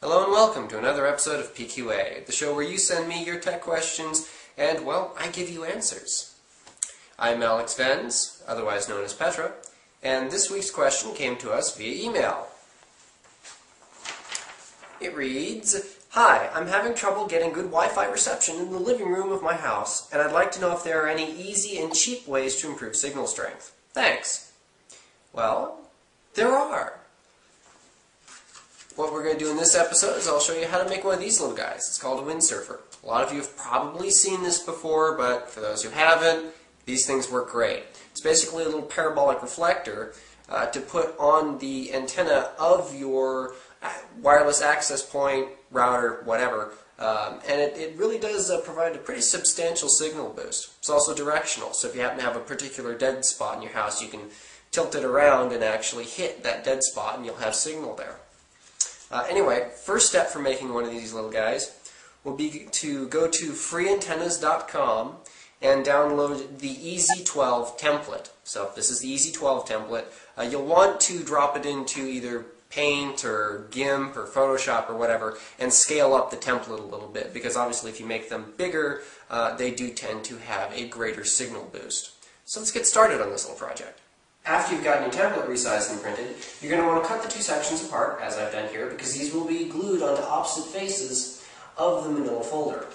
Hello and welcome to another episode of PQA, the show where you send me your tech questions and, well, I give you answers. I'm Alex Venz, otherwise known as Petra, and this week's question came to us via email. It reads, "Hi, I'm having trouble getting good Wi-Fi reception in the living room of my house, and I'd like to know if there are any easy and cheap ways to improve signal strength. Thanks." Well, there are. What we're going to do in this episode is I'll show you how to make one of these little guys. It's called a Windsurfer. A lot of you have probably seen this before, but for those who haven't, these things work great. It's basically a little parabolic reflector to put on the antenna of your wireless access point, router, whatever, and it really does provide a pretty substantial signal boost. It's also directional, so if you happen to have a particular dead spot in your house, you can tilt it around and actually hit that dead spot and you'll have signal there. Anyway, first step for making one of these little guys will be to go to freeantennas.com and download the EZ-12 template. So this is the EZ-12 template. You'll want to drop it into either Paint or GIMP or Photoshop or whatever and scale up the template a little bit, because obviously if you make them bigger, they do tend to have a greater signal boost. So let's get started on this little project. After you've gotten your template resized and printed, you're going to want to cut the two sections apart, as I've done here, because these will be glued onto opposite faces of the manila folder.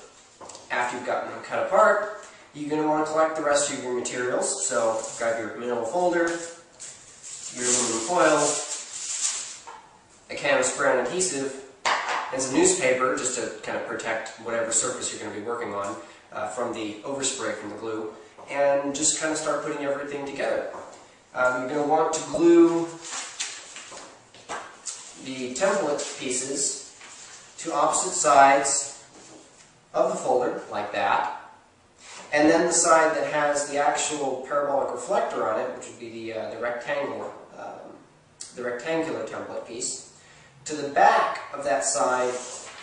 After you've gotten them cut apart, you're going to want to collect the rest of your materials. So grab your manila folder, your aluminum foil, a canvas brown adhesive, and some newspaper just to kind of protect whatever surface you're going to be working on from the overspray from the glue, and just kind of start putting everything together. You're going to want to glue the template pieces to opposite sides of the folder, like that. And then the side that has the actual parabolic reflector on it, which would be the rectangular template piece, to the back of that side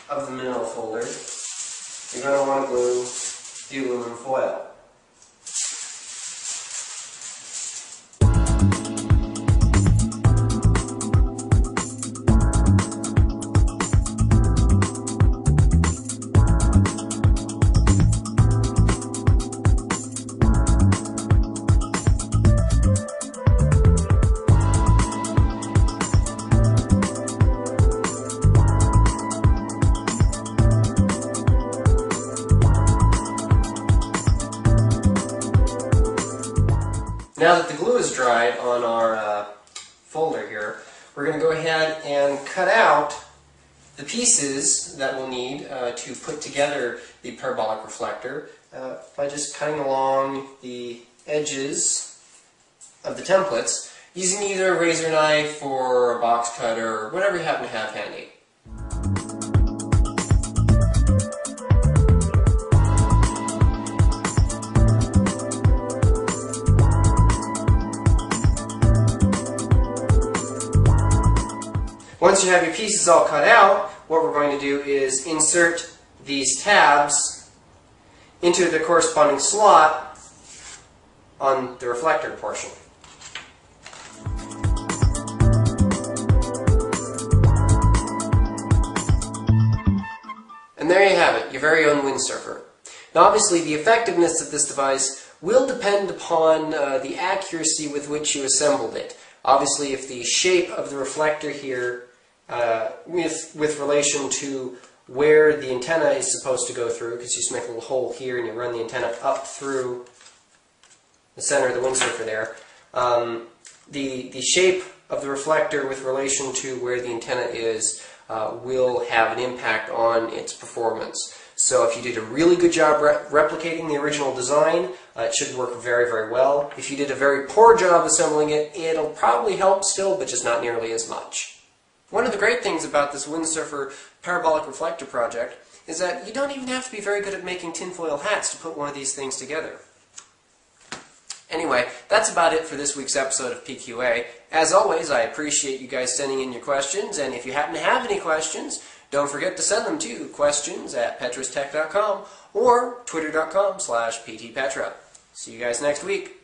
of the manila folder, you're going to want to glue the aluminum foil. Now that the glue is dried on our folder here, we're going to go ahead and cut out the pieces that we'll need to put together the parabolic reflector by just cutting along the edges of the templates using either a razor knife or a box cutter or whatever you happen to have handy. Once you have your pieces all cut out, what we're going to do is insert these tabs into the corresponding slot on the reflector portion. And there you have it, your very own Windsurfer. Now obviously the effectiveness of this device will depend upon the accuracy with which you assembled it. Obviously if the shape of the reflector here with relation to where the antenna is supposed to go through, because you just make a little hole here and you run the antenna up through the center of the Windsurfer there. The shape of the reflector with relation to where the antenna is will have an impact on its performance. So if you did a really good job replicating the original design, it should work very, very well. If you did a very poor job assembling it, it'll probably help still, but just not nearly as much. One of the great things about this Windsurfer parabolic reflector project is that you don't even have to be very good at making tinfoil hats to put one of these things together. Anyway, that's about it for this week's episode of PQA. As always, I appreciate you guys sending in your questions, and if you happen to have any questions, don't forget to send them to questions@petrastech.com or twitter.com/ptpetra. See you guys next week.